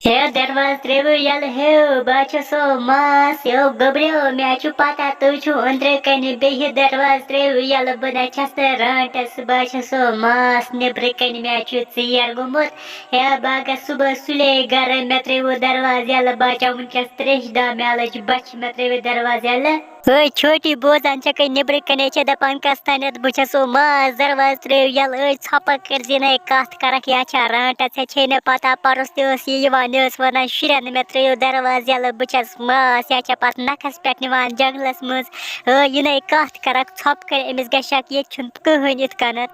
हे दरवाज त्रेवु यल हे बाचो सो मास यो गब्रियो म्याचु पाता तुचु अंदर कने बेहि दरवाज त्रेवु यल बना छस रांटस बाचो सो मास नेब्र कने म्याचु चियर गुमुत हे बागा सुबह सुले गर मेत्रेवु दरवाज यल बाचा उनकस त्रेश दा म्यालज बच मेत्रेवु दरवाज यल ओय छोटी बोजांच्या काही नेब्र कनेच्या दपान कस्तानेत बुचसो मास दरवाज त्रेवु यल ओय छपा कर जिने काथ करक याचा रांटस छेने पाता परस्तियोस यवानस वना शिरन मेत्रेवु दरवाज यल बुचस मास याचा पात नखस पेट निवान जंगलस मज यने काथ करक छप कर एमिस गशक ये छुन कहन इत कनत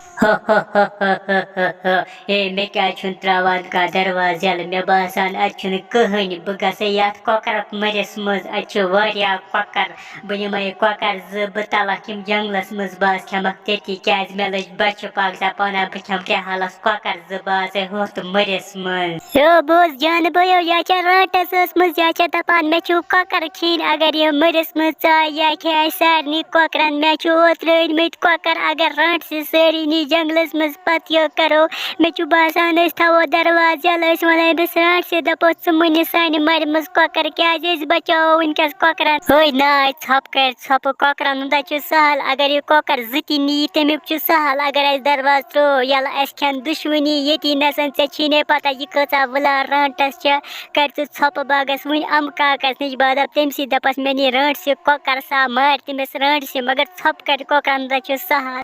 ए मे क्या छुन त्रावान का दरवाज यल मे बासान अछुन कहन बगसे यात कोकरक मरिस मज अछु वारिया कोकर बनिमय कोकर ज बताला किम जंगलस मज बास खमक तेती क्याज मेलज बच्चो पाक जापाना बखम के हालस कोकर ज बास होत मरिस मज यो बोस जान भयो याचा राटस मज याचा दपान मे छु कोकर खीन अगर ये मरिस मज चा या खे सारनी कोकरन मे छु ओत्रन मिट कोकर अगर राट से सरी नी जंगलस मज पतियो करो मे छु बासान थावो दरवाजा लस वने बस राट से दपोत मुनि सानी मर मज कोकर क्याज बचाओ इनकस कोकरन होय ना छप कर छप कोकरन दछु सहल अगर ये कोकर जति नी तेमिक छु सहल अगर अस दरवाज त्रो यल अस खन दुश्मनी यति नसन से छीने पता ये कचा वला राटस छ कर छु छप बागस वन अम का कसनिज बाद तेमसी दपस मेनी राट से कोकर सा मार तेमस राट से मगर छप कर कोकरन दछु सहल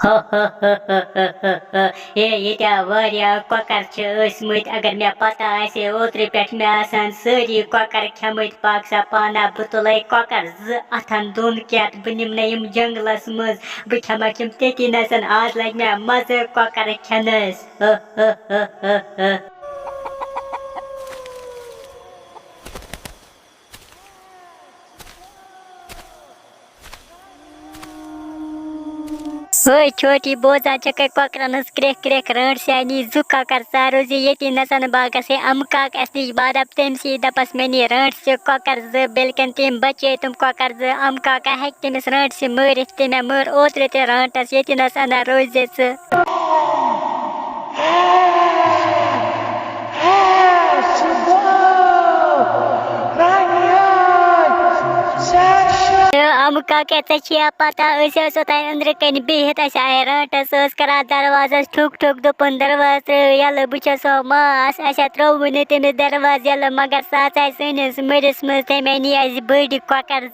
ये त्या वारिया कोकर छ असमत अगर मे पता आसे ओत्रे पेट मे आसान सरी कोकर खमत पाक सा पाना बुतलै कोकर ज अथन दोन क्यात बनिम नयम जंगलस मज बखमा किम तेती नसन आज लग मे मजे कोकर खनस ओय छोटी बोजा चके कोकरनस क्रेक क्रेक रंड सानी जुका कर सारो जे यति नसन बागा से अमका असनिज बाद अब तेमसी दपस मेनी रंड से कोकर ज बेलकन तेम बचे तुम कोकर ज अमका का हेक तेमस रंड से मर तेम मर ओत्रे ते रंटस यति नसन रोजे स अमका कहते छिया पता ऐसे सोता अंदर कन बेहत आय राटस करा दरवाजा ठुक ठुक दोपन दरवाज यल बुचसो मास अच्छा त्रोवने तेम दरवाज यल मगर साथ सनस मरिस मज तेमनी आज बड़ी कोकर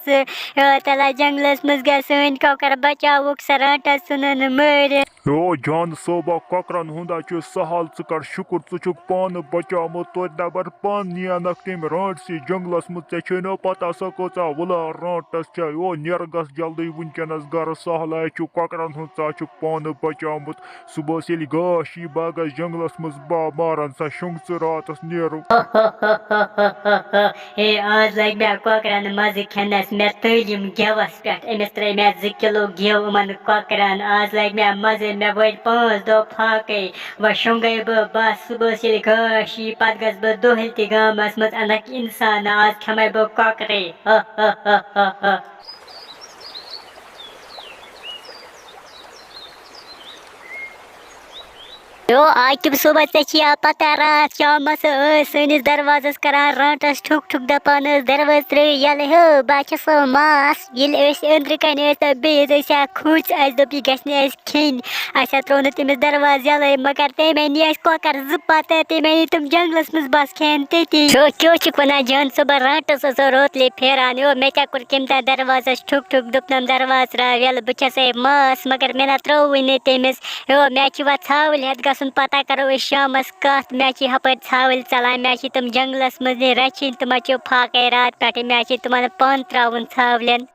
तला जंगलस मज गसन कोकर बचावुक सराटस सुनन मर यो जान सोबा कोकरन हुंदा छु सहल कर शुक्र चुक पान बचामो तो दबर पान नियानक तेम राट से जंगलस मज छनो पता सकोचा वला राटस छ यो निरगस जल्दी वुनकनस गर सहल छु कोकरन हुंदा छु पान बचामुत सुबह से गाशी बागस जंगलस मज बा मारन सा शुंग रातस नेरु ए आज लग मे कोकरन मज खनस मे तलिम गेवस पेट एमस त्रे मे 2 किलो गेव मन कोकरन आज लग मे मज मे वोड 5 दो फाके व शुंगे बस सुबह से गाशी पदगस ब दोहलती गामस मज अनक इंसान आज खमे ब कोकरे यो आकिब सुबह तचिया पता रात शामस सनिस दरवाजस करा राटस ठुक ठुक दपानस दरवाज त्रे यल हो बाचसो मास यल एस अंदर कने त बेज ऐसा खुच आज दपी गसने एस खिन अच्छा त्रोन तिम दरवाज यल मगर ते मैंने एस कोकर जुपात ते मैंने तुम जंगलस मस बस खेन ते छो छो चिकना जान सुबह राटस रोतले फेरान यो मेचा कुर किमता दरवाजस ठुक ठुक दपनम दरवाज रा यल बुचसे मास मगर मेना त्रोवने तेमस यो मैच वा छावल हेद सुन पता करो शामस कत मे हपर छावल चला मे तुम जंगलस मज रचिन तुम फाके रात पे मे तुम पान त्रावन छावलन